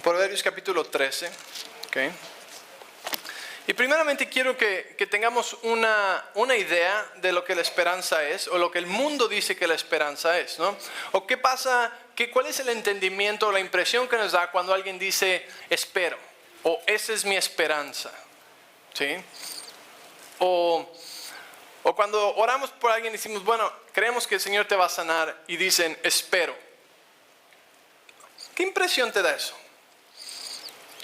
Proverbios capítulo 13. Okay. Y primeramente quiero que tengamos una idea de lo que la esperanza es, o lo que el mundo dice que la esperanza es, ¿no? O qué pasa, cuál es el entendimiento o la impresión que nos da cuando alguien dice espero, o esa es mi esperanza, ¿sí? O cuando oramos por alguien y decimos, bueno, creemos que el Señor te va a sanar, y dicen espero. ¿Qué impresión te da eso?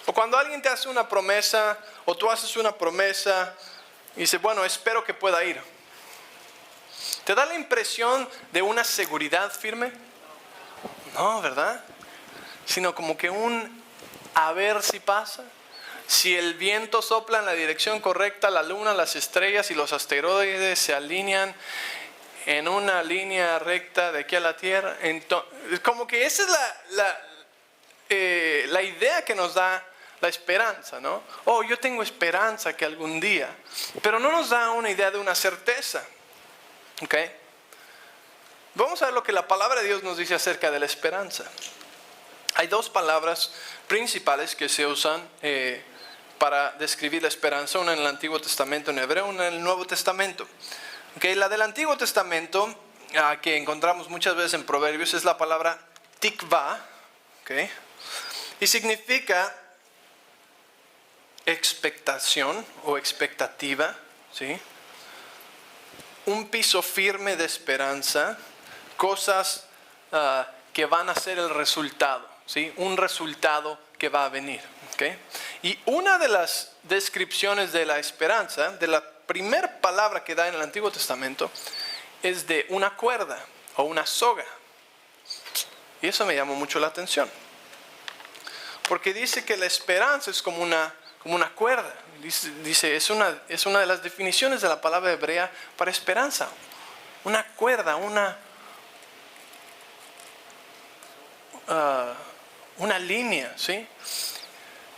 O cuando alguien te hace una promesa, o tú haces una promesa y dices, bueno, espero que pueda ir. ¿Te da la impresión de una seguridad firme? No, ¿verdad? Sino como que a ver si pasa. Si el viento sopla en la dirección correcta, la luna, las estrellas y los asteroides se alinean en una línea recta de aquí a la Tierra. Entonces, como que esa es la idea que nos da la esperanza, ¿no? Oh, yo tengo esperanza que algún día, pero no nos da una idea de una certeza, ¿ok? Vamos a ver lo que la palabra de Dios nos dice acerca de la esperanza. Hay dos palabras principales que se usan para describir la esperanza, una en el Antiguo Testamento en hebreo, una en el Nuevo Testamento. ¿Okay? La del Antiguo Testamento, que encontramos muchas veces en Proverbios, es la palabra tikva, ¿okay? Y significa expectación o expectativa, ¿sí? Un piso firme de esperanza, cosas que van a ser el resultado, ¿sí? Un resultado que va a venir, ¿okay? Y una de las descripciones de la esperanza, de la primera palabra que da en el Antiguo Testamento, es de una cuerda o una soga. Y eso me llamó mucho la atención, porque dice que la esperanza es como una cuerda. Dice, es una de las definiciones de la palabra hebrea para esperanza. Una cuerda, una línea, ¿sí?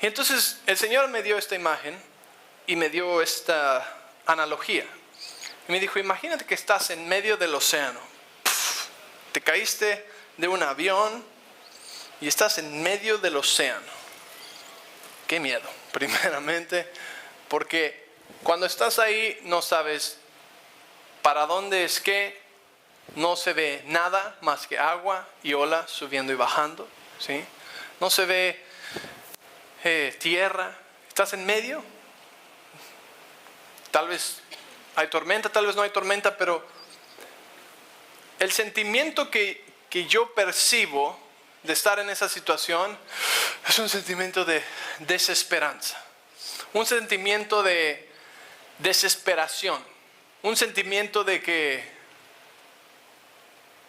Y entonces el Señor me dio esta imagen y me dio esta analogía. Y me dijo, imagínate que estás en medio del océano. Te caíste de un avión y estás en medio del océano. Qué miedo, primeramente, porque cuando estás ahí no sabes para dónde es que, no se ve nada más que agua y olas subiendo y bajando, ¿sí? No se ve tierra, estás en medio. Tal vez hay tormenta, tal vez no hay tormenta, pero el sentimiento que yo percibo de estar en esa situación es un sentimiento de desesperanza, un sentimiento de desesperación, un sentimiento de que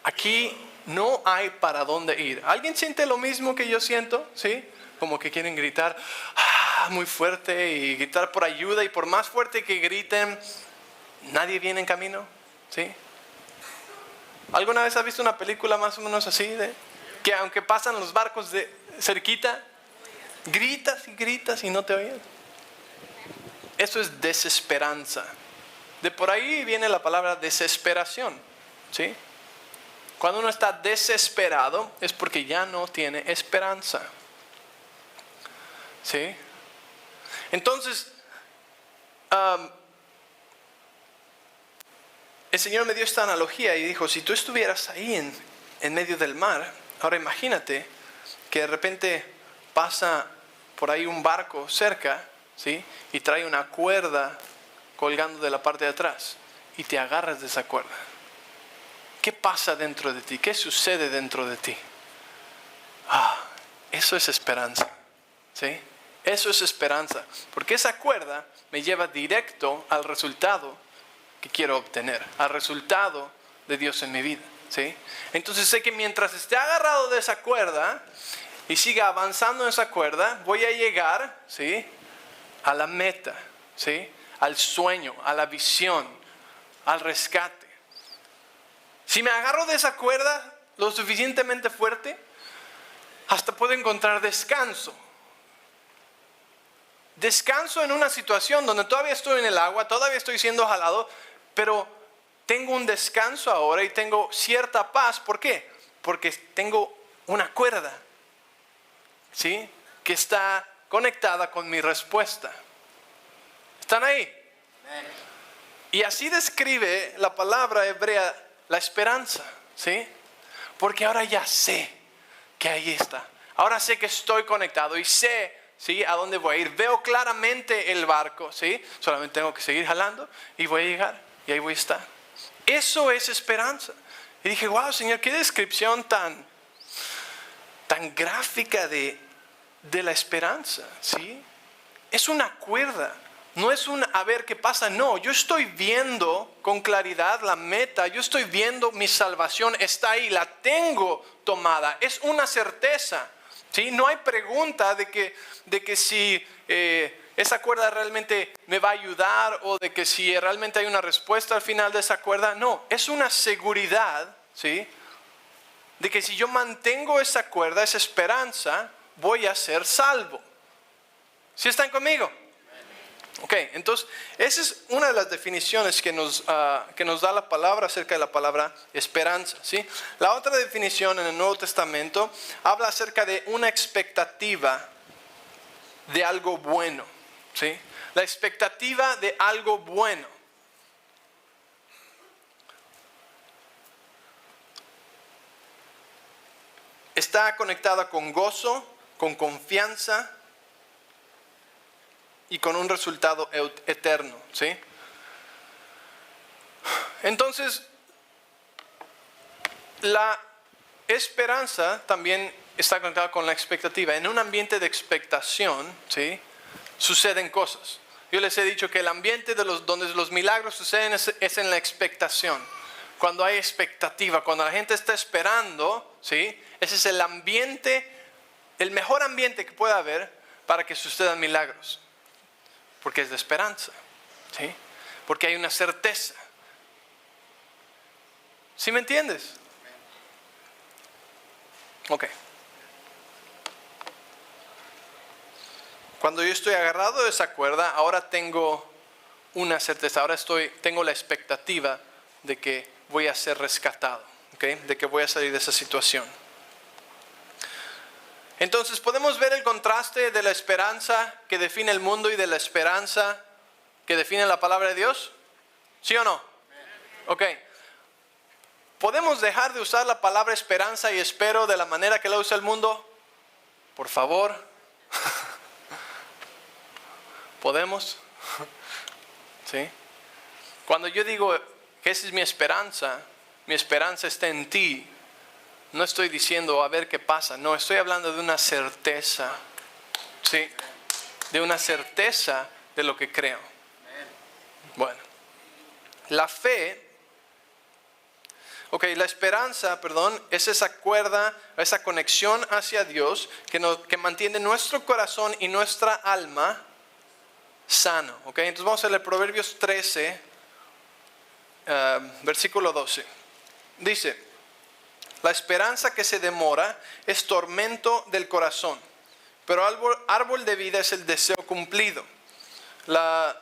aquí no hay para dónde ir. ¿Alguien siente lo mismo que yo siento? ¿Sí? Como que quieren gritar muy fuerte y gritar por ayuda, y por más fuerte que griten, nadie viene en camino, ¿sí? ¿Alguna vez has visto una película más o menos así, que aunque pasan los barcos de cerquita, gritas y gritas y no te oyen? Eso es desesperanza. De por ahí viene la palabra desesperación, ¿sí? Cuando uno está desesperado es porque ya no tiene esperanza, ¿sí? Entonces, el Señor me dio esta analogía y dijo, si tú estuvieras ahí en medio del mar, ahora imagínate que de repente pasa por ahí un barco cerca, ¿sí? Y trae una cuerda colgando de la parte de atrás y te agarras de esa cuerda. ¿Qué pasa dentro de ti? ¿Qué sucede dentro de ti? Eso es esperanza, ¿sí? Eso es esperanza, porque esa cuerda me lleva directo al resultado que quiero obtener, al resultado de Dios en mi vida, ¿sí? Entonces sé que mientras esté agarrado de esa cuerda y siga avanzando en esa cuerda, voy a llegar, ¿sí?, a la meta, ¿sí?, al sueño, a la visión, al rescate. Si me agarro de esa cuerda lo suficientemente fuerte, hasta puedo encontrar descanso. Descanso en una situación donde todavía estoy en el agua, todavía estoy siendo jalado, pero tengo un descanso ahora y tengo cierta paz. ¿Por qué? Porque tengo una cuerda, ¿sí?, que está conectada con mi respuesta. ¿Están ahí? Y así describe la palabra hebrea la esperanza, ¿sí? Porque ahora ya sé que ahí está. Ahora sé que estoy conectado y sé, ¿sí?, a dónde voy a ir. Veo claramente el barco, ¿sí? Solamente tengo que seguir jalando y voy a llegar y ahí voy a estar. Eso es esperanza. Y dije, wow, Señor, qué descripción tan gráfica de la esperanza, ¿sí? Es una cuerda. No es un a ver qué pasa, no, yo estoy viendo con claridad la meta, yo estoy viendo mi salvación, está ahí, la tengo tomada, es una certeza, ¿sí? No hay pregunta de que si esa cuerda realmente me va a ayudar o de que si realmente hay una respuesta al final de esa cuerda, no, es una seguridad, ¿sí?, de que si yo mantengo esa cuerda, esa esperanza, voy a ser salvo. ¿Sí están conmigo? Ok, entonces esa es una de las definiciones que nos da la palabra acerca de la palabra esperanza, ¿sí? La otra definición en el Nuevo Testamento habla acerca de una expectativa de algo bueno, ¿sí? La expectativa de algo bueno. Está conectada con gozo, con confianza y con un resultado eterno, ¿sí? Entonces, la esperanza también está conectada con la expectativa. En un ambiente de expectación, ¿sí?, suceden cosas. Yo les he dicho que el ambiente donde los milagros suceden es en la expectación. Cuando hay expectativa, cuando la gente está esperando, ¿sí?, ese es el ambiente, el mejor ambiente que pueda haber para que sucedan milagros. Porque es de esperanza, ¿sí? Porque hay una certeza. ¿Sí me entiendes? Ok. Cuando yo estoy agarrado de esa cuerda, ahora tengo una certeza, ahora tengo la expectativa de que voy a ser rescatado, ¿ok? De que voy a salir de esa situación. Entonces, ¿podemos ver el contraste de la esperanza que define el mundo y de la esperanza que define la palabra de Dios? ¿Sí o no? Ok. ¿Podemos dejar de usar la palabra esperanza y espero de la manera que la usa el mundo? Por favor. ¿Podemos? ¿Sí? Cuando yo digo que esa es mi esperanza está en ti. No estoy diciendo a ver qué pasa, no, estoy hablando de una certeza, ¿sí? De una certeza de lo que creo. Bueno, la fe, la esperanza, es esa cuerda, esa conexión hacia Dios que mantiene nuestro corazón y nuestra alma sano, ¿ok? Entonces vamos a leer Proverbios 13, versículo 12. Dice: la esperanza que se demora es tormento del corazón, pero árbol de vida es el deseo cumplido. Esa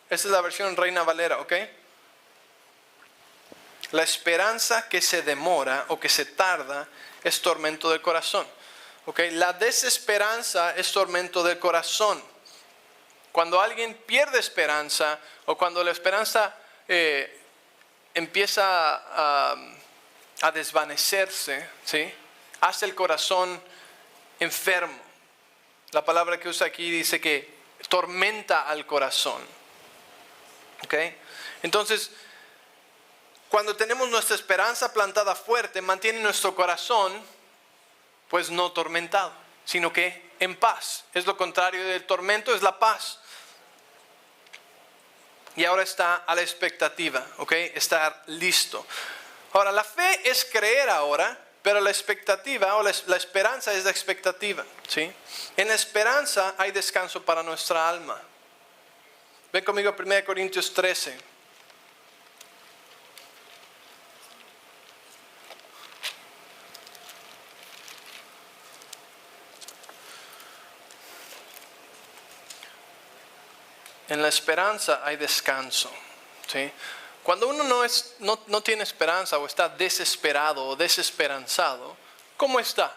es la versión Reina Valera, ¿ok? La esperanza que se demora o que se tarda es tormento del corazón, ¿ok? La desesperanza es tormento del corazón. Cuando alguien pierde esperanza o cuando la esperanza empieza a desvanecerse, ¿sí?, hace el corazón enfermo. La palabra que usa aquí dice que tormenta al corazón. ¿Ok? Entonces, cuando tenemos nuestra esperanza plantada fuerte, mantiene nuestro corazón, pues no tormentado, sino que en paz. Es lo contrario del tormento, es la paz. Y ahora está a la expectativa, ¿ok? Estar listo. Ahora, la fe es creer ahora, pero la expectativa o la esperanza es la expectativa, ¿sí? En la esperanza hay descanso para nuestra alma. Ven conmigo a 1 Corintios 13. En la esperanza hay descanso, ¿sí? Cuando uno no tiene esperanza o está desesperado o desesperanzado, ¿cómo está?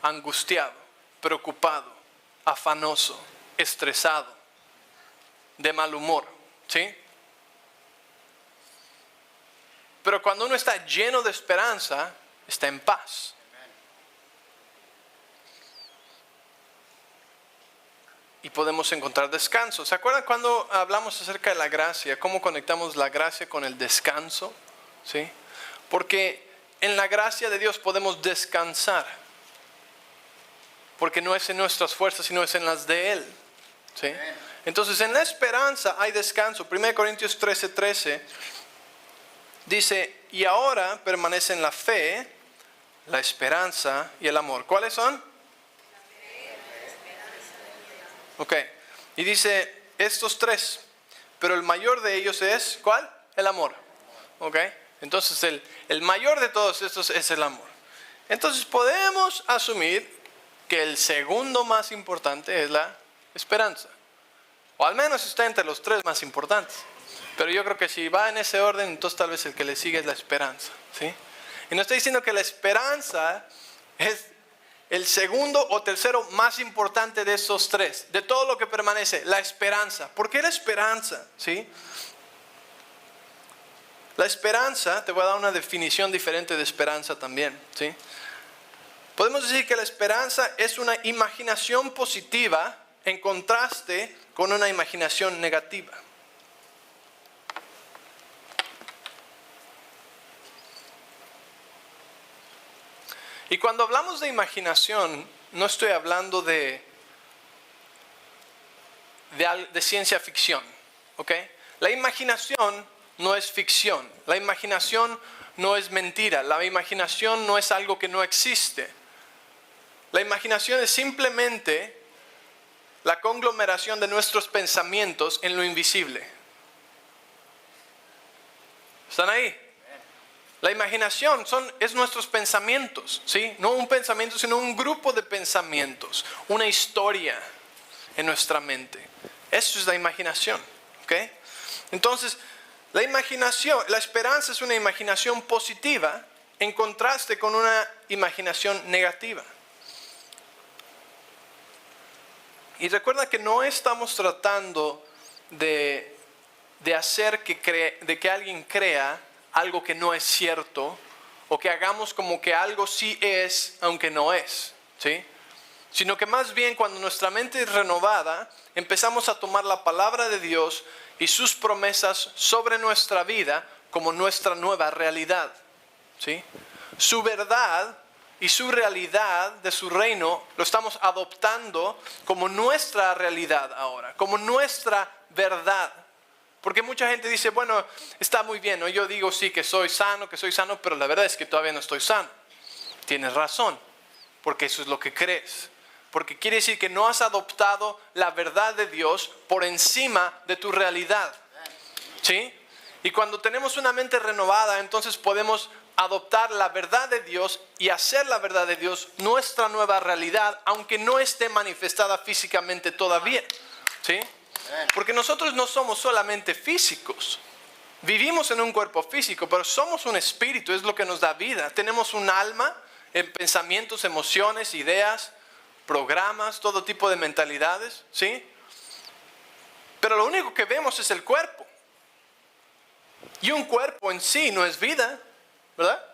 Angustiado, preocupado, afanoso, estresado, de mal humor, ¿sí? Pero cuando uno está lleno de esperanza, está en paz. Y podemos encontrar descanso. ¿Se acuerdan cuando hablamos acerca de la gracia? ¿Cómo conectamos la gracia con el descanso? ¿Sí? Porque en la gracia de Dios podemos descansar. Porque no es en nuestras fuerzas, sino es en las de Él. ¿Sí? Entonces en la esperanza hay descanso. 1 Corintios 13:13 dice, y ahora permanecen la fe, la esperanza y el amor. ¿Cuáles son? Ok, y dice estos tres, pero el mayor de ellos es, ¿cuál? El amor. Ok, entonces el mayor de todos estos es el amor. Entonces podemos asumir que el segundo más importante es la esperanza. O al menos está entre los tres más importantes. Pero yo creo que si va en ese orden, entonces tal vez el que le sigue es la esperanza. ¿Sí? Y no estoy diciendo que la esperanza es el segundo o tercero más importante de esos tres, de todo lo que permanece, la esperanza. ¿Por qué la esperanza? ¿Sí? La esperanza, te voy a dar una definición diferente de esperanza también. ¿Sí? Podemos decir que la esperanza es una imaginación positiva en contraste con una imaginación negativa. Y cuando hablamos de imaginación, no estoy hablando de ciencia ficción, ¿ok? La imaginación no es ficción, la imaginación no es mentira, la imaginación no es algo que no existe. La imaginación es simplemente la conglomeración de nuestros pensamientos en lo invisible. ¿Están ahí? La imaginación es nuestros pensamientos, ¿sí? No un pensamiento, sino un grupo de pensamientos, una historia en nuestra mente. Eso es la imaginación, ¿ok? Entonces, la imaginación, la esperanza es una imaginación positiva en contraste con una imaginación negativa. Y recuerda que no estamos tratando de hacer de que alguien crea algo que no es cierto, o que hagamos como que algo sí es, aunque no es, ¿sí? Sino que más bien cuando nuestra mente es renovada, empezamos a tomar la palabra de Dios y sus promesas sobre nuestra vida como nuestra nueva realidad, ¿sí? Su verdad y su realidad de su reino lo estamos adoptando como nuestra realidad ahora, como nuestra verdad. Porque mucha gente dice, bueno, está muy bien, ¿no? Yo digo sí que soy sano, pero la verdad es que todavía no estoy sano. Tienes razón, porque eso es lo que crees. Porque quiere decir que no has adoptado la verdad de Dios por encima de tu realidad. ¿Sí? Y cuando tenemos una mente renovada, entonces podemos adoptar la verdad de Dios y hacer la verdad de Dios nuestra nueva realidad, aunque no esté manifestada físicamente todavía. ¿Sí? Porque nosotros no somos solamente físicos. Vivimos en un cuerpo físico, pero somos un espíritu, es lo que nos da vida. Tenemos un alma en pensamientos, emociones, ideas, programas, todo tipo de mentalidades, ¿sí? Pero lo único que vemos es el cuerpo. Y un cuerpo en sí no es vida, ¿verdad?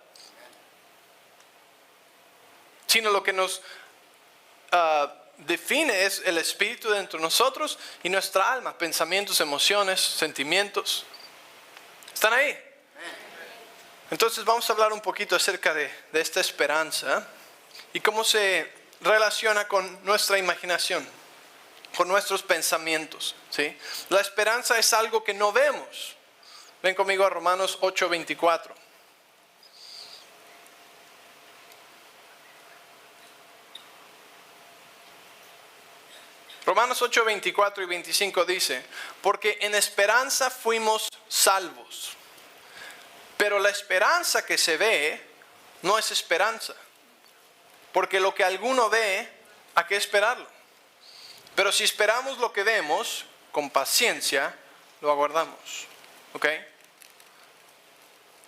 Sino lo que nos define es el espíritu dentro de nosotros y nuestra alma, pensamientos, emociones, sentimientos. ¿Están ahí? Entonces vamos a hablar un poquito acerca de esta esperanza y cómo se relaciona con nuestra imaginación, con nuestros pensamientos, ¿sí? La esperanza es algo que no vemos. Ven conmigo a Romanos 8:24. Romanos 8:24 y 25 dice, porque en esperanza fuimos salvos, pero la esperanza que se ve no es esperanza, porque lo que alguno ve, ¿a qué esperarlo? Pero si esperamos lo que vemos, con paciencia lo aguardamos. ¿Ok?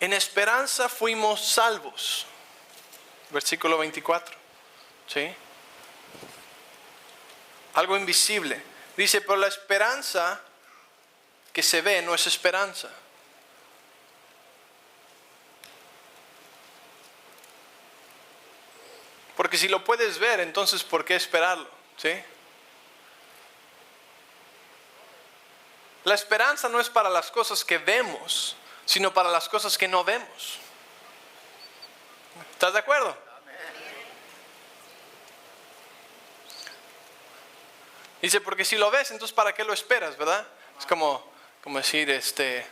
En esperanza fuimos salvos. Versículo 24. ¿Sí? algo invisible. Dice, pero la esperanza que se ve no es esperanza. Porque si lo puedes ver, entonces ¿por qué esperarlo? ¿Sí? La esperanza no es para las cosas que vemos, sino para las cosas que no vemos. ¿Estás de acuerdo? Dice, porque si lo ves, entonces ¿para qué lo esperas, verdad? Es como decir, espero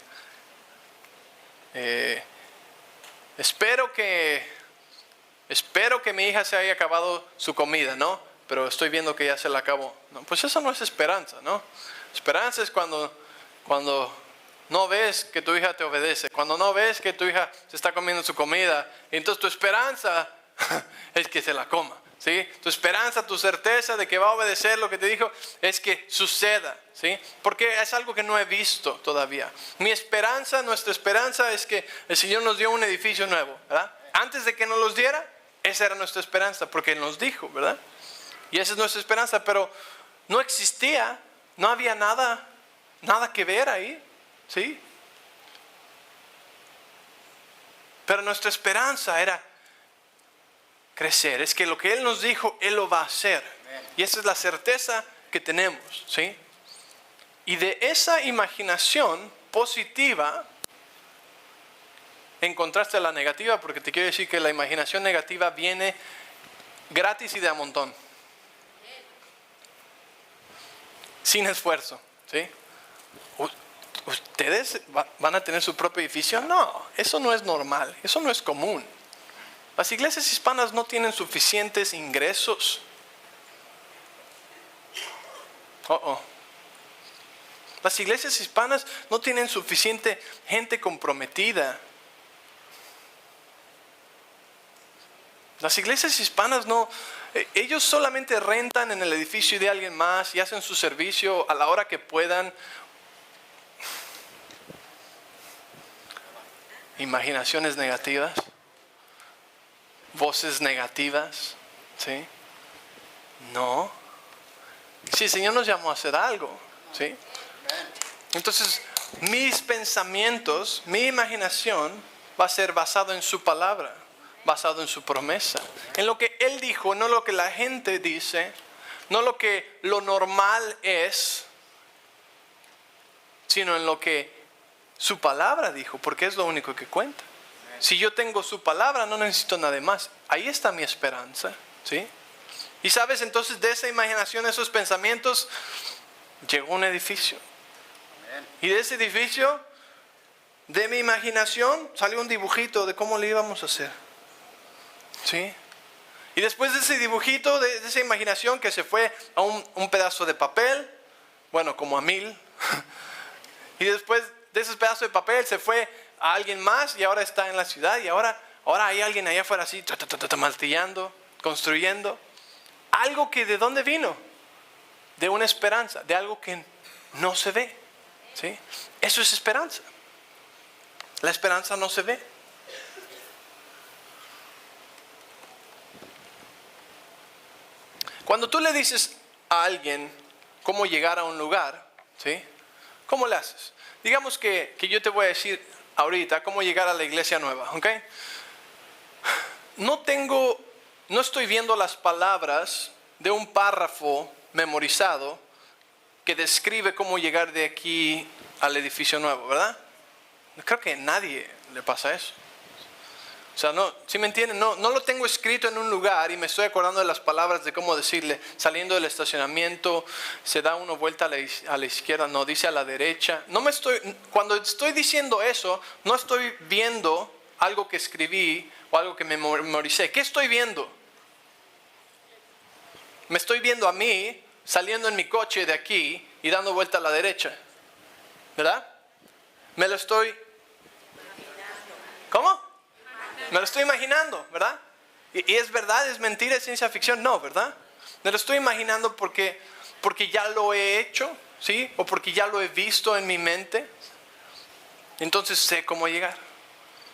que mi hija se haya acabado su comida, ¿no? Pero estoy viendo que ya se la acabó. No, pues eso no es esperanza, ¿no? Esperanza es cuando no ves que tu hija te obedece, cuando no ves que tu hija se está comiendo su comida, y entonces tu esperanza es que se la coma, ¿sí? Tu esperanza, tu certeza de que va a obedecer lo que te dijo es que suceda, ¿sí? Porque es algo que no he visto todavía. Mi esperanza, nuestra esperanza es que el Señor nos dio un edificio nuevo, ¿verdad? Antes de que nos los diera, esa era nuestra esperanza, porque Él nos dijo, ¿verdad? Y esa es nuestra esperanza, pero no existía, no había nada que ver ahí, ¿sí? Pero nuestra esperanza era crecer, es que lo que Él nos dijo, Él lo va a hacer. Y esa es la certeza que tenemos, ¿sí? Y de esa imaginación positiva, en contraste a la negativa, porque te quiero decir que la imaginación negativa viene gratis y de a montón, sin esfuerzo, ¿sí? ¿Ustedes van a tener su propio edificio? No, eso no es normal, eso no es común. Las iglesias hispanas no tienen suficientes ingresos. Las iglesias hispanas no tienen suficiente gente comprometida. Las iglesias hispanas no, ellos solamente rentan en el edificio de alguien más y hacen su servicio a la hora que puedan. Imaginaciones negativas, voces negativas, ¿sí? No. Sí, el Señor nos llamó a hacer algo, ¿sí? Entonces, mis pensamientos, mi imaginación va a ser basado en su palabra, basado en su promesa, en lo que Él dijo, no lo que la gente dice, no lo que lo normal es, sino en lo que su palabra dijo, porque es lo único que cuenta. Si yo tengo su palabra, no necesito nada más. Ahí está mi esperanza, ¿sí? Y sabes, entonces de esa imaginación, esos pensamientos, llegó un edificio. Y de ese edificio, de mi imaginación, salió un dibujito de cómo le íbamos a hacer, ¿sí? Y después de ese dibujito, de esa imaginación que se fue a un pedazo de papel, bueno, como a 1000. Y después de ese pedazo de papel se fue a alguien más y ahora está en la ciudad. Y ahora hay alguien allá afuera así, martillando, construyendo. Algo que ¿de dónde vino? De una esperanza, de algo que no se ve, ¿sí? Eso es esperanza. La esperanza no se ve. Cuando tú le dices a alguien cómo llegar a un lugar, ¿sí? ¿Cómo le haces? Digamos que yo te voy a decir ahorita cómo llegar a la iglesia nueva, ¿ok? No estoy viendo las palabras de un párrafo memorizado que describe cómo llegar de aquí al edificio nuevo, ¿verdad? Creo que a nadie le pasa eso. O sea, no, ¿sí me entienden? No lo tengo escrito en un lugar y me estoy acordando de las palabras de cómo decirle, saliendo del estacionamiento, se da una vuelta a la izquierda, no, dice a la derecha. Cuando estoy diciendo eso, no estoy viendo algo que escribí o algo que me memoricé. ¿Qué estoy viendo? Me estoy viendo a mí saliendo en mi coche de aquí y dando vuelta a la derecha, ¿verdad? Me lo estoy... ¿Cómo? Me lo estoy imaginando, ¿verdad? ¿Y es verdad? ¿Es mentira? ¿Es ciencia ficción? No, ¿verdad? Me lo estoy imaginando porque ya lo he hecho, ¿sí? O porque ya lo he visto en mi mente. Entonces sé cómo llegar.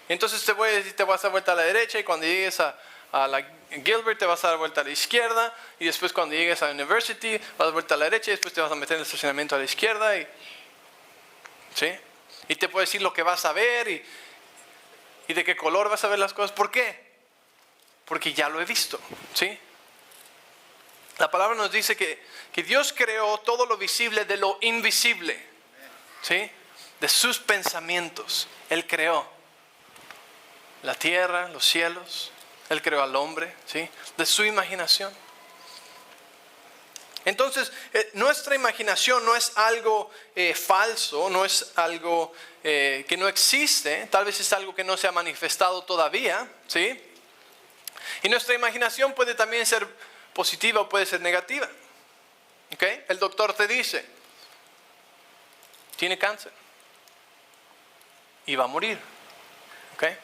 Entonces te voy a decir, te vas a dar vuelta a la derecha y cuando llegues a en Gilbert te vas a dar vuelta a la izquierda y después cuando llegues a University vas a dar vuelta a la derecha y después te vas a meter en el estacionamiento a la izquierda ¿sí? Y te puedo decir lo que vas a ver y de qué color vas a ver las cosas. ¿Por qué? Porque ya lo he visto, ¿sí? La palabra nos dice que Dios creó todo lo visible de lo invisible, ¿sí? De sus pensamientos. Él creó la tierra, los cielos. Él creó al hombre, ¿sí? De su imaginación. Entonces, nuestra imaginación no es algo falso, no es algo que no existe. Tal vez es algo que no se ha manifestado todavía, ¿sí? Y nuestra imaginación puede también ser positiva o puede ser negativa. ¿Okay? El doctor te dice, tiene cáncer y va a morir. ¿Okay?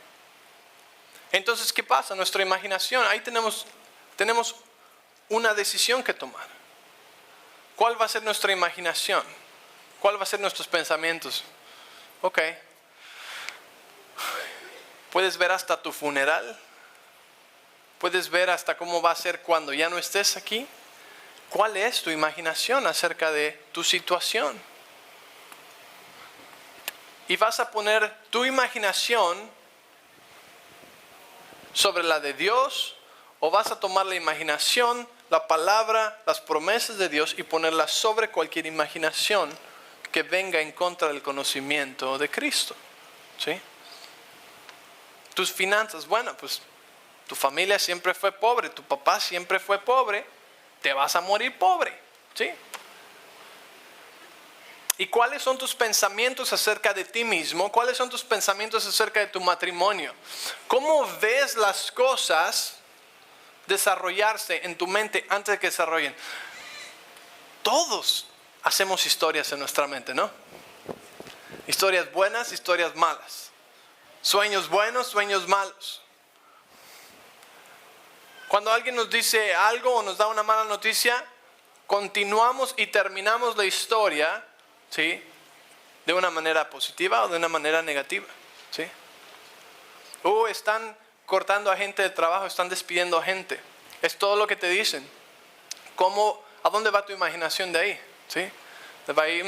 Entonces, ¿qué pasa? Nuestra imaginación, ahí tenemos una decisión que tomar. ¿Cuál va a ser nuestra imaginación? ¿Cuál va a ser nuestros pensamientos? Ok. Puedes ver hasta tu funeral. Puedes ver hasta cómo va a ser cuando ya no estés aquí. ¿Cuál es tu imaginación acerca de tu situación? Y vas a poner tu imaginación sobre la de Dios, o vas a tomar la imaginación, la palabra, las promesas de Dios y ponerla sobre cualquier imaginación que venga en contra del conocimiento de Cristo. ¿Sí? Tus finanzas, bueno, pues tu familia siempre fue pobre, tu papá siempre fue pobre, te vas a morir pobre. ¿Sí? ¿Y cuáles son tus pensamientos acerca de ti mismo? ¿Cuáles son tus pensamientos acerca de tu matrimonio? ¿Cómo ves las cosas desarrollarse en tu mente antes de que desarrollen? Todos hacemos historias en nuestra mente, ¿no? Historias buenas, historias malas. Sueños buenos, sueños malos. Cuando alguien nos dice algo o nos da una mala noticia, continuamos y terminamos la historia, ¿sí? De una manera positiva o de una manera negativa, ¿sí? Están cortando a gente de trabajo, están despidiendo a gente. Es todo lo que te dicen. ¿A dónde va tu imaginación de ahí? ¿Sí? Te va a ir,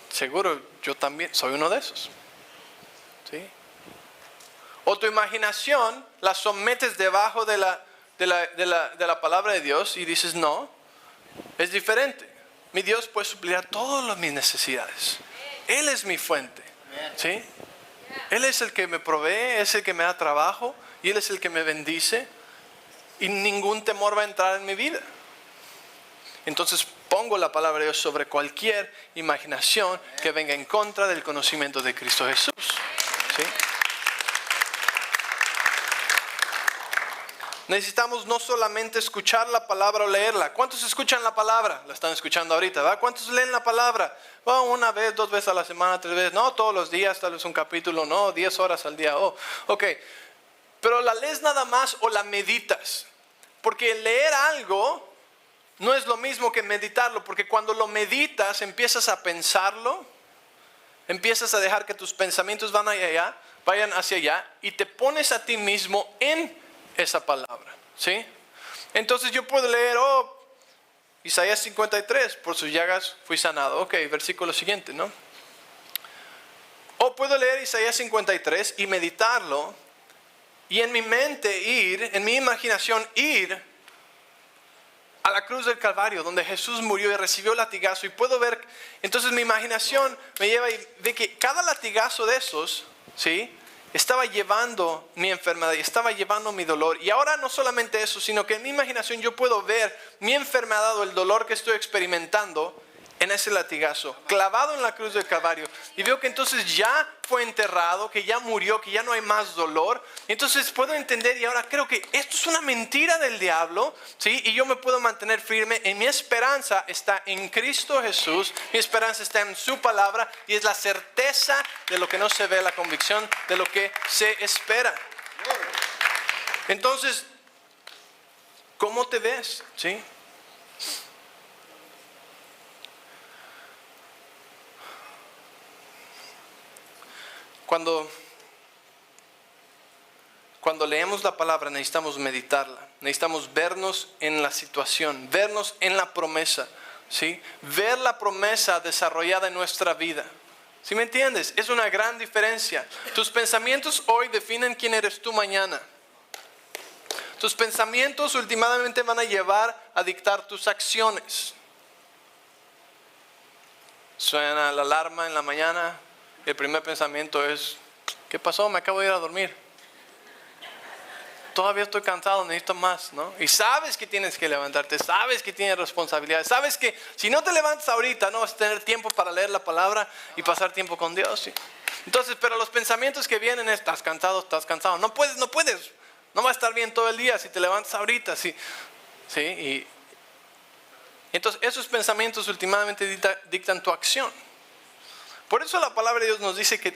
seguro, yo también soy uno de esos. ¿Sí? O tu imaginación la sometes debajo de la palabra de Dios y dices, no, es diferente. Mi Dios puede suplir todas mis necesidades. Él es mi fuente. ¿Sí? Él es el que me provee, es el que me da trabajo y Él es el que me bendice. Y ningún temor va a entrar en mi vida. Entonces pongo la palabra de Dios sobre cualquier imaginación que venga en contra del conocimiento de Cristo Jesús. ¿Sí? Necesitamos no solamente escuchar la palabra o leerla. ¿Cuántos escuchan la palabra? La están escuchando ahorita, ¿verdad? ¿Cuántos leen la palabra? Una vez, 2 veces a la semana, 3 veces. No, todos los días, tal vez un capítulo. No, 10 horas al día. Ok. Pero la lees nada más o la meditas. Porque leer algo no es lo mismo que meditarlo. Porque cuando lo meditas, empiezas a pensarlo. Empiezas a dejar que tus pensamientos vayan hacia allá. Y te pones a ti mismo en esa palabra, ¿sí? Entonces yo puedo leer, Isaías 53, por sus llagas fui sanado. Ok, versículo siguiente, ¿no? O puedo leer Isaías 53 y meditarlo, y en mi mente en mi imaginación ir a la cruz del Calvario, donde Jesús murió y recibió latigazo, y puedo ver, entonces mi imaginación me lleva y ve que cada latigazo de esos, ¿sí? Estaba llevando mi enfermedad y estaba llevando mi dolor. Y ahora no solamente eso, sino que en mi imaginación yo puedo ver mi enfermedad o el dolor que estoy experimentando en ese latigazo, clavado en la cruz del Calvario. Y veo que entonces ya fue enterrado, que ya murió, que ya no hay más dolor. Y entonces puedo entender y ahora creo que esto es una mentira del diablo, ¿sí? Y yo me puedo mantener firme. En mi esperanza está en Cristo Jesús. Mi esperanza está en su palabra y es la certeza de lo que no se ve, la convicción de lo que se espera. Entonces, ¿cómo te ves? ¿Sí? cuando leemos la palabra necesitamos meditarla, necesitamos vernos en la situación, vernos en la promesa, ¿sí? Ver la promesa desarrollada en nuestra vida. ¿Sí me entiendes? Es una gran diferencia. Tus pensamientos hoy definen quién eres tú mañana. Tus pensamientos últimamente van a llevar a dictar tus acciones. Suena la alarma en la mañana, el primer pensamiento es, ¿qué pasó? Me acabo de ir a dormir. Todavía estoy cansado, necesito más, ¿no? Y sabes que tienes que levantarte, sabes que tienes responsabilidades, sabes que si no te levantas ahorita no vas a tener tiempo para leer la palabra y pasar tiempo con Dios, ¿sí? Entonces, pero los pensamientos que vienen es, estás cansado, no puedes, no va a estar bien todo el día si te levantas ahorita, ¿sí? ¿Sí? Y entonces esos pensamientos últimamente dictan tu acción. Por eso la palabra de Dios nos dice que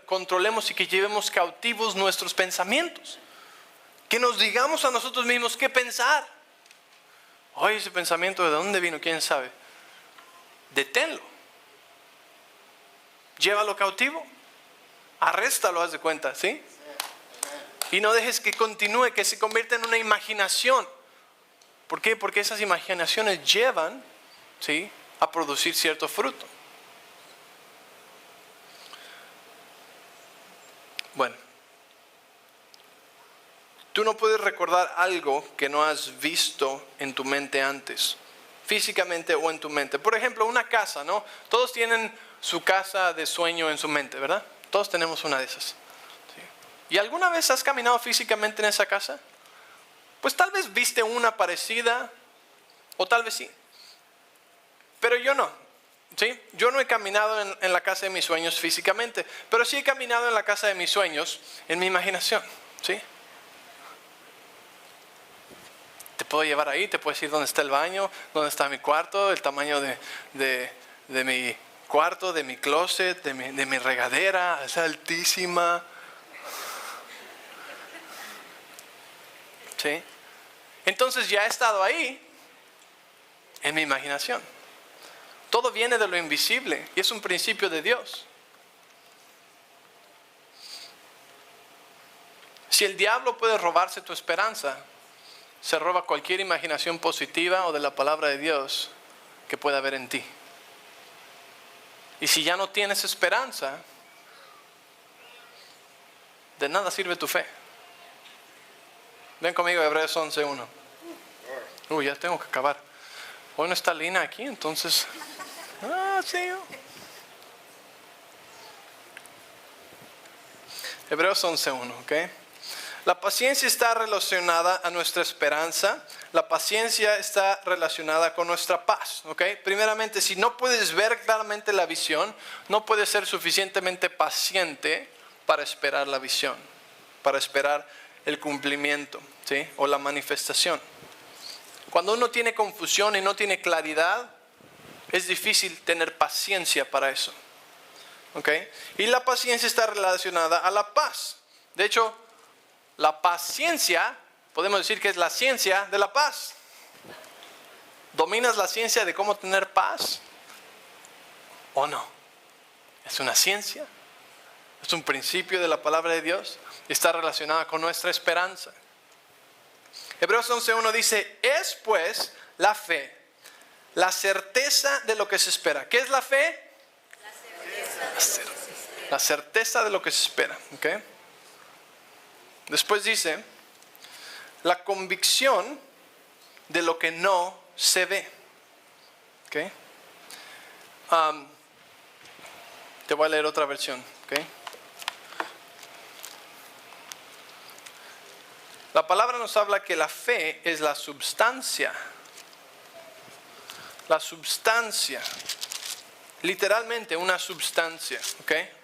controlemos y que llevemos cautivos nuestros pensamientos. Que nos digamos a nosotros mismos qué pensar. Oye, ese pensamiento, ¿de dónde vino? ¿Quién sabe? Deténlo. Llévalo cautivo. Arréstalo, haz de cuenta, ¿sí? Y no dejes que continúe, que se convierta en una imaginación. ¿Por qué? Porque esas imaginaciones llevan, ¿sí?, a producir cierto fruto. Bueno. Tú no puedes recordar algo que no has visto en tu mente antes, físicamente o en tu mente. Por ejemplo, una casa, ¿no? Todos tienen su casa de sueño en su mente, ¿verdad? Todos tenemos una de esas. ¿Sí? ¿Y alguna vez has caminado físicamente en esa casa? Pues tal vez viste una parecida, o tal vez sí. Pero yo no. ¿Sí? Yo no he caminado en la casa de mis sueños físicamente, pero sí he caminado en la casa de mis sueños en mi imaginación, ¿sí? Te puedo llevar ahí, te puedo decir dónde está el baño, dónde está mi cuarto, el tamaño de mi cuarto, de mi closet, de mi regadera, es altísima. ¿Sí? Entonces ya he estado ahí en mi imaginación. Todo viene de lo invisible y es un principio de Dios. Si el diablo puede robarse tu esperanza, se roba cualquier imaginación positiva o de la palabra de Dios que pueda haber en ti. Y si ya no tienes esperanza, de nada sirve tu fe. Ven conmigo a Hebreos 11:1. Ya tengo que acabar. Hoy no está Lina aquí, entonces... sí. Hebreos 11:1, ¿ok? La paciencia está relacionada a nuestra esperanza. La paciencia está relacionada con nuestra paz, ¿ok? Primeramente, si no puedes ver claramente la visión, no puedes ser suficientemente paciente para esperar la visión, para esperar el cumplimiento, ¿sí?, o la manifestación. Cuando uno tiene confusión y no tiene claridad, es difícil tener paciencia para eso, ¿ok? Y la paciencia está relacionada a la paz. De hecho, la paciencia, podemos decir que es la ciencia de la paz. ¿Dominas la ciencia de cómo tener paz? ¿O no? Es una ciencia, es un principio de la palabra de Dios, y está relacionada con nuestra esperanza. Hebreos 11:1 dice, es pues la fe, la certeza de lo que se espera. ¿Qué es la fe? La certeza de lo que se espera, ¿ok? Después dice, la convicción de lo que no se ve. ¿Okay? Te voy a leer otra versión. ¿Okay? La palabra nos habla que la fe es la substancia. La substancia. Literalmente una substancia. ¿Okay?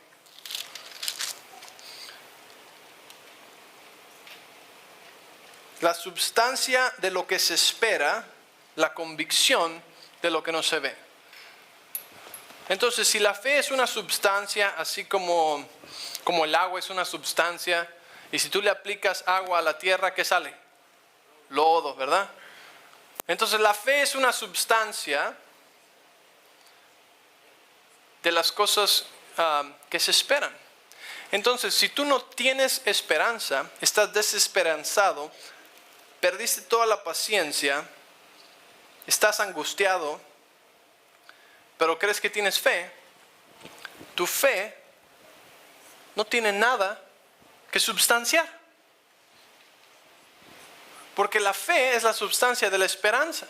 La substancia de lo que se espera, la convicción de lo que no se ve. Entonces, si la fe es una substancia, así como el agua es una substancia, y si tú le aplicas agua a la tierra, ¿qué sale? Lodo, ¿verdad? Entonces, la fe es una substancia de las cosas que se esperan. Entonces, si tú no tienes esperanza, estás desesperanzado, perdiste toda la paciencia, estás angustiado, pero crees que tienes fe, tu fe no tiene nada que substanciar. Porque la fe es la substancia de la esperanza.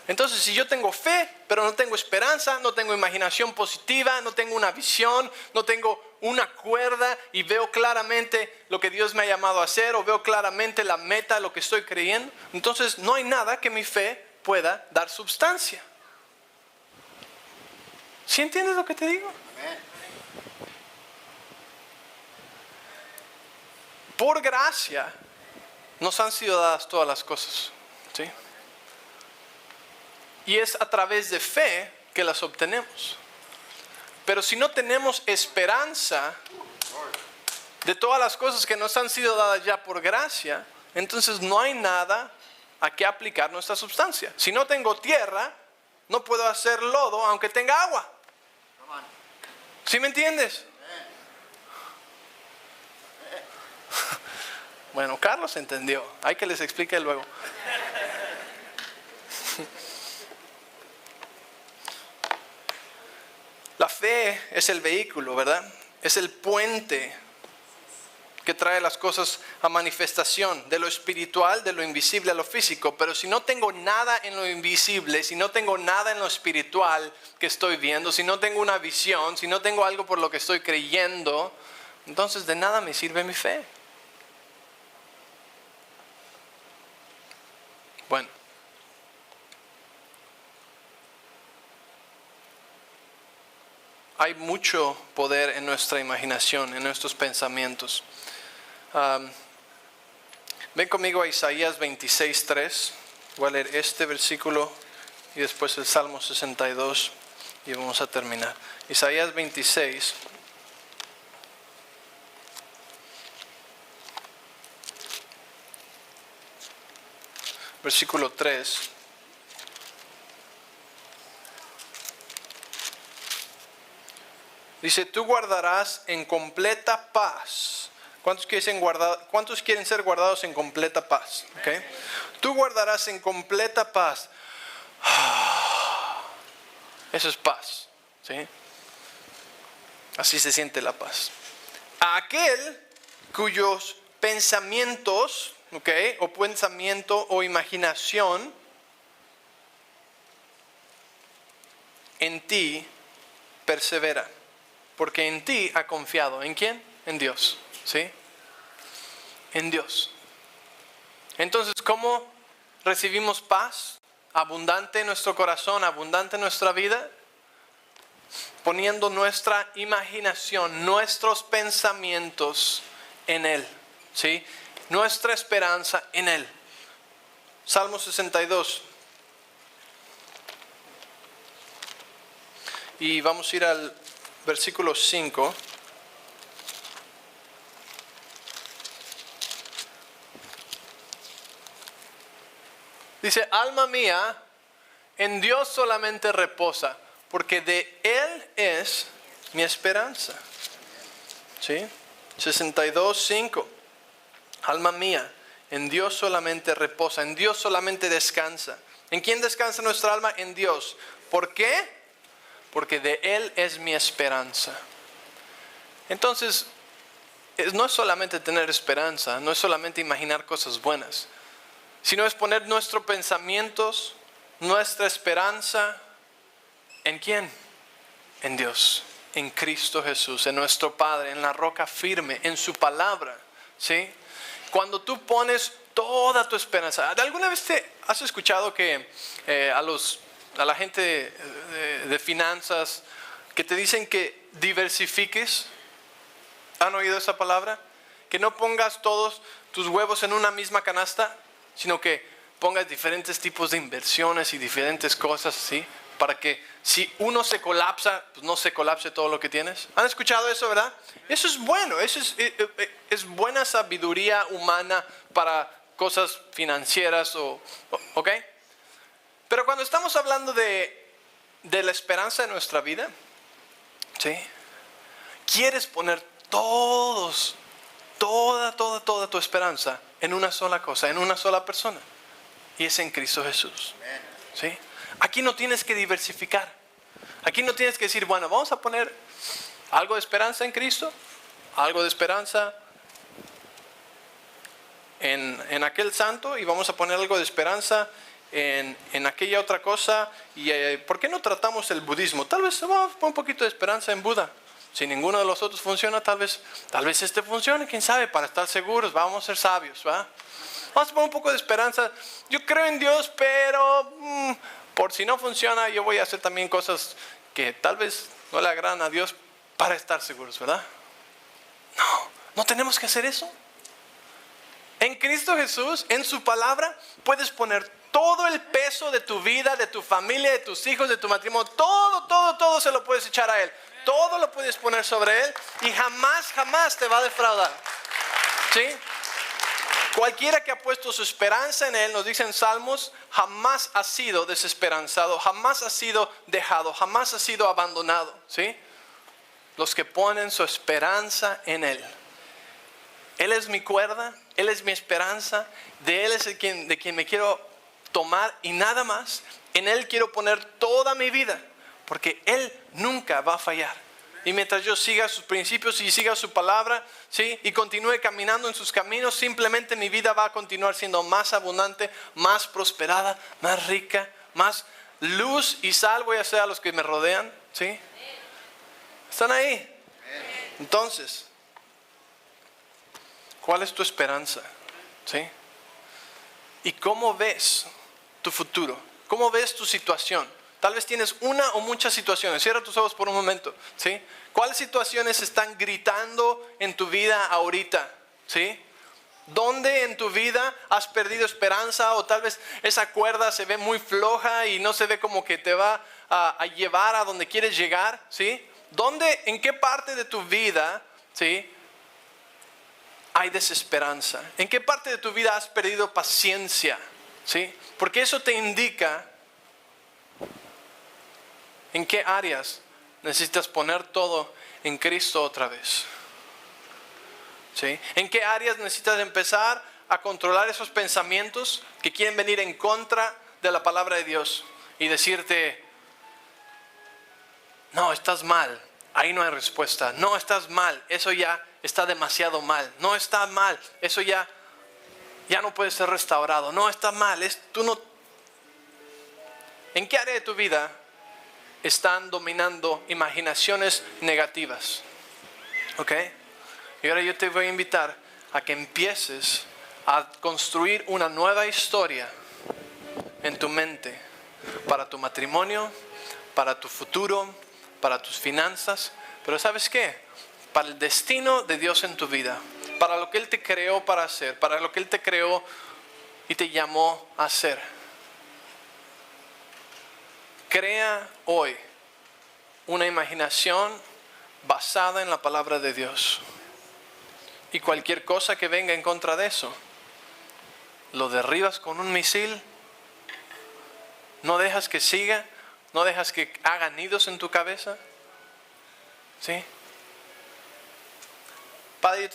Entonces, si yo tengo fe, pero no tengo esperanza, no tengo imaginación positiva, no tengo una visión, no tengo una cuerda y veo claramente lo que Dios me ha llamado a hacer, o veo claramente la meta, lo que estoy creyendo, entonces no hay nada que mi fe pueda dar substancia. ¿Sí entiendes lo que te digo? Por gracia nos han sido dadas todas las cosas, ¿sí? Y es a través de fe que las obtenemos. Pero si no tenemos esperanza de todas las cosas que nos han sido dadas ya por gracia, entonces no hay nada a qué aplicar nuestra substancia. Si no tengo tierra, no puedo hacer lodo aunque tenga agua. ¿Sí me entiendes? Bueno, Carlos entendió. Hay que les explique luego. La fe es el vehículo, ¿verdad? Es el puente que trae las cosas a manifestación, de lo espiritual, de lo invisible a lo físico. Pero si no tengo nada en lo invisible, si no tengo nada en lo espiritual que estoy viendo, si no tengo una visión, si no tengo algo por lo que estoy creyendo, entonces de nada me sirve mi fe. Bueno. Hay mucho poder en nuestra imaginación, en nuestros pensamientos. Ven conmigo a Isaías 26:3. Voy a leer este versículo y después el Salmo 62 y vamos a terminar. Isaías 26. Versículo 3. Dice, tú guardarás en completa paz. ¿Cuántos quieren ser guardados en completa paz? ¿Okay? Tú guardarás en completa paz. Eso es paz. ¿Sí? Así se siente la paz. A aquel cuyos pensamientos, ¿okay? O pensamiento o imaginación en ti persevera. Porque en ti ha confiado. ¿En quién? En Dios. ¿Sí? En Dios. Entonces, ¿cómo recibimos paz? Abundante en nuestro corazón, abundante en nuestra vida. Poniendo nuestra imaginación, nuestros pensamientos en Él. ¿Sí? Nuestra esperanza en Él. Salmo 62. Y vamos a ir al versículo 5. Dice, alma mía, en Dios solamente reposa, porque de Él es mi esperanza. ¿Sí? 62:5. Alma mía, en Dios solamente reposa, en Dios solamente descansa. ¿En quién descansa nuestra alma? En Dios. ¿Por qué? Porque de Él es mi esperanza. Entonces, no es solamente tener esperanza, no es solamente imaginar cosas buenas, sino es poner nuestros pensamientos, nuestra esperanza, ¿en quién? En Dios, en Cristo Jesús, en nuestro Padre, en la roca firme, en su palabra. ¿Sí? Cuando tú pones toda tu esperanza, ¿alguna vez te has escuchado que a la gente de finanzas que te dicen que diversifiques? ¿Han oído esa palabra? Que no pongas todos tus huevos en una misma canasta, sino que pongas diferentes tipos de inversiones y diferentes cosas, ¿sí? Para que si uno se colapsa, pues no se colapse todo lo que tienes. ¿Han escuchado eso, verdad? Eso es bueno, eso es buena sabiduría humana para cosas financieras, ¿ok? Pero cuando estamos hablando de la esperanza de nuestra vida, ¿sí? ¿Quieres poner toda tu esperanza en una sola cosa, en una sola persona. Y es en Cristo Jesús. ¿Sí? Aquí no tienes que diversificar. Aquí no tienes que decir, bueno, vamos a poner algo de esperanza en Cristo, algo de esperanza en aquel santo, y vamos a poner algo de esperanza en aquella otra cosa. Y ¿por qué no tratamos el budismo? Tal vez vamos a poner un poquito de esperanza en Buda. Si ninguno de los otros funciona, tal vez este funcione, quién sabe, para estar seguros, vamos a ser sabios, ¿va? Vamos a poner un poco de esperanza. Yo creo en Dios, pero por si no funciona, yo voy a hacer también cosas que tal vez no le agradan a Dios para estar seguros, ¿verdad? No tenemos que hacer eso. En Cristo Jesús, en su palabra, puedes poner todo el peso de tu vida, de tu familia, de tus hijos, de tu matrimonio. Todo se lo puedes echar a Él. Todo lo puedes poner sobre Él y jamás te va a defraudar. ¿Sí? Cualquiera que ha puesto su esperanza en Él, nos dicen Salmos, jamás ha sido desesperanzado, jamás ha sido dejado, jamás ha sido abandonado. ¿Sí? Los que ponen su esperanza en Él. Él es mi cuerda, Él es mi esperanza, de Él es de quien me quiero tomar y nada más. En Él quiero poner toda mi vida, porque Él nunca va a fallar. Y mientras yo siga sus principios y siga su palabra, ¿sí? Y continúe caminando en sus caminos, simplemente mi vida va a continuar siendo más abundante, más prosperada, más rica, más luz y sal voy a ser a los que me rodean. ¿Sí? ¿Están ahí? Entonces, ¿cuál es tu esperanza? ¿Sí? ¿Y cómo ves tu futuro? ¿Cómo ves tu situación? Tal vez tienes una o muchas situaciones. Cierra tus ojos por un momento. ¿Sí? ¿Cuáles situaciones están gritando en tu vida ahorita? ¿Sí? ¿Dónde en tu vida has perdido esperanza? O tal vez esa cuerda se ve muy floja y no se ve como que te va a llevar a donde quieres llegar. ¿Sí? ¿En qué parte de tu vida, ¿sí?, hay desesperanza? ¿En qué parte de tu vida has perdido paciencia? ¿Sí? Porque eso te indica en qué áreas necesitas poner todo en Cristo otra vez. ¿Sí? ¿En qué áreas necesitas empezar a controlar esos pensamientos que quieren venir en contra de la palabra de Dios y decirte, no, estás mal, ahí no hay respuesta, no, estás mal, eso ya está demasiado mal, no, está mal, eso ya no puede ser restaurado, no, está mal, tú no. ¿En qué área de tu vida están dominando imaginaciones negativas? ¿Ok? Y ahora yo te voy a invitar a que empieces a construir una nueva historia en tu mente para tu matrimonio, para tu futuro, para tus finanzas. Pero ¿sabes qué? Para el destino de Dios en tu vida, para lo que Él te creó para hacer, para lo que Él te creó y te llamó a hacer. Crea hoy una imaginación basada en la palabra de Dios. Y cualquier cosa que venga en contra de eso, lo derribas con un misil. No dejas que siga, no dejas que haga nidos en tu cabeza. ¿Sí? Padre,